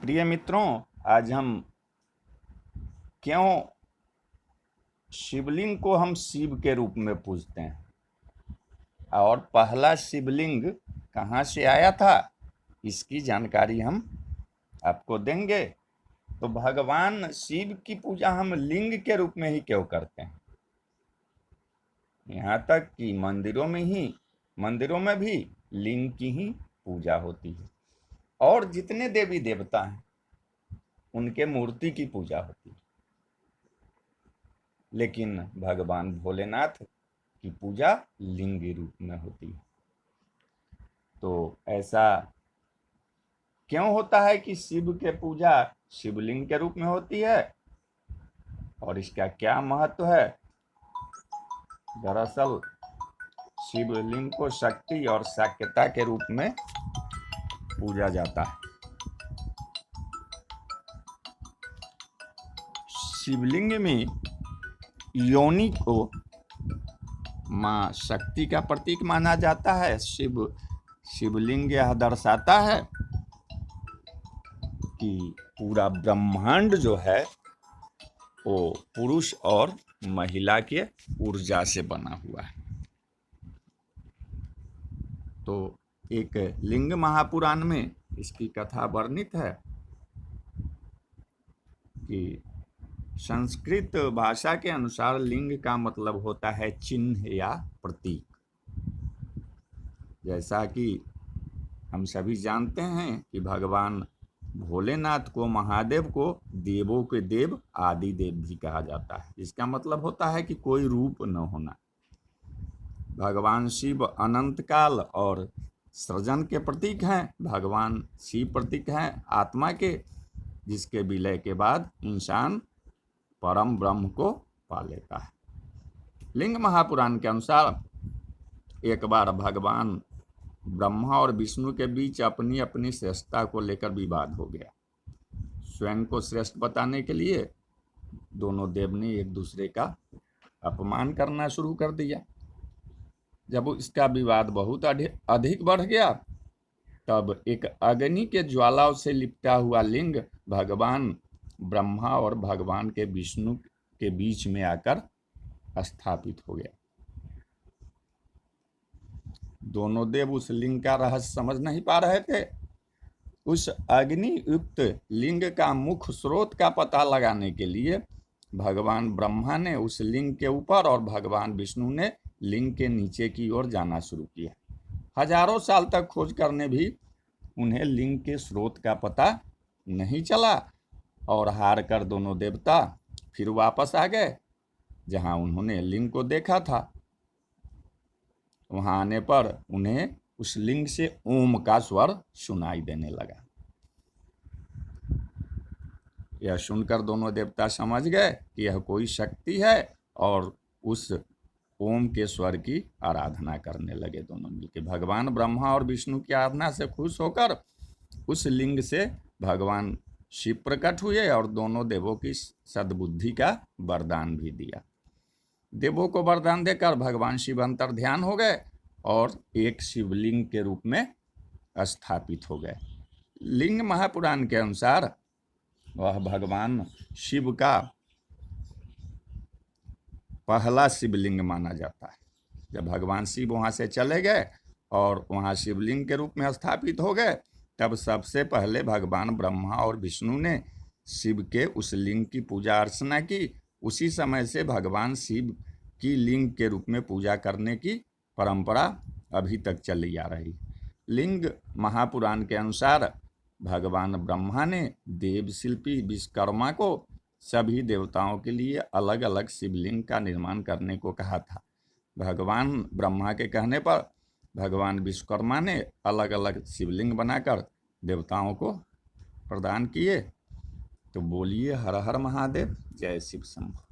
प्रिय मित्रों, आज हम क्यों शिवलिंग को हम शिव के रूप में पूजते हैं और पहला शिवलिंग कहाँ से आया था, इसकी जानकारी हम आपको देंगे। तो भगवान शिव की पूजा हम लिंग के रूप में ही क्यों करते हैं? यहाँ तक कि मंदिरों में भी लिंग की ही पूजा होती है और जितने देवी देवता हैं उनके मूर्ति की पूजा होती है, लेकिन भगवान भोलेनाथ की पूजा लिंग रूप में होती है। तो ऐसा क्यों होता है कि शिव के पूजा शिवलिंग के रूप में होती है और इसका क्या महत्व है? दरअसल शिवलिंग को शक्ति और शाक्यता के रूप में पूजा जाता है। शिवलिंग में योनि को मां शक्ति का प्रतीक माना जाता है। शिवलिंग यह दर्शाता है कि पूरा ब्रह्मांड जो है वो पुरुष और महिला के ऊर्जा से बना हुआ है। तो एक लिंग महापुराण में इसकी कथा वर्णित है कि संस्कृत भाषा के अनुसार लिंग का मतलब होता है चिन्ह या प्रतीक। जैसा कि हम सभी जानते हैं कि भगवान भोलेनाथ को, महादेव को देवों के देव, आदि देव भी कहा जाता है। इसका मतलब होता है कि कोई रूप न होना। भगवान शिव अनंत काल और सृजन के प्रतीक हैं। भगवान शिव प्रतीक हैं आत्मा के, जिसके विलय के बाद इंसान परम ब्रह्म को पा लेता है। लिंग महापुराण के अनुसार एक बार भगवान ब्रह्मा और विष्णु के बीच अपनी अपनी श्रेष्ठता को लेकर विवाद हो गया। स्वयं को श्रेष्ठ बताने के लिए दोनों देव ने एक दूसरे का अपमान करना शुरू कर दिया। जब इसका विवाद बहुत अधिक बढ़ गया, तब एक अग्नि के ज्वालाओं से लिपटा हुआ लिंग भगवान ब्रह्मा और भगवान के विष्णु के बीच में आकर स्थापित हो गया। दोनों देव उस लिंग का रहस्य समझ नहीं पा रहे थे। उस अग्नि युक्त लिंग का मुख्य स्रोत का पता लगाने के लिए भगवान ब्रह्मा ने उस लिंग के ऊपर और भगवान विष्णु ने लिंग के नीचे की ओर जाना शुरू किया। हजारों साल तक खोज करने भी उन्हें लिंग के स्रोत का पता नहीं चला और हार कर दोनों देवता फिर वापस आ गए जहां उन्होंने लिंग को देखा था। वहां आने पर उन्हें उस लिंग से ओम का स्वर सुनाई देने लगा। यह सुनकर दोनों देवता समझ गए कि यह कोई शक्ति है और उस ओम के स्वर की आराधना करने लगे। दोनों मिलकर भगवान ब्रह्मा और विष्णु की आराधना से खुश होकर उस लिंग से भगवान शिव प्रकट हुए और दोनों देवों की सद्बुद्धि का वरदान भी दिया। देवों को वरदान देकर भगवान शिव अंतर ध्यान हो गए और एक शिवलिंग के रूप में स्थापित हो गए। लिंग महापुराण के अनुसार वह भगवान शिव का पहला शिवलिंग माना जाता है। जब भगवान शिव वहाँ से चले गए और वहाँ शिवलिंग के रूप में स्थापित हो गए, तब सबसे पहले भगवान ब्रह्मा और विष्णु ने शिव के उस लिंग की पूजा अर्चना की। उसी समय से भगवान शिव की लिंग के रूप में पूजा करने की परंपरा अभी तक चली आ रही। लिंग महापुराण के अनुसार भगवान ब्रह्मा ने देव शिल्पी विश्वकर्मा को सभी देवताओं के लिए अलग अलग शिवलिंग का निर्माण करने को कहा था। भगवान ब्रह्मा के कहने पर भगवान विश्वकर्मा ने अलग अलग शिवलिंग बनाकर देवताओं को प्रदान किए। तो बोलिए हर हर महादेव, जय शिव शंभु।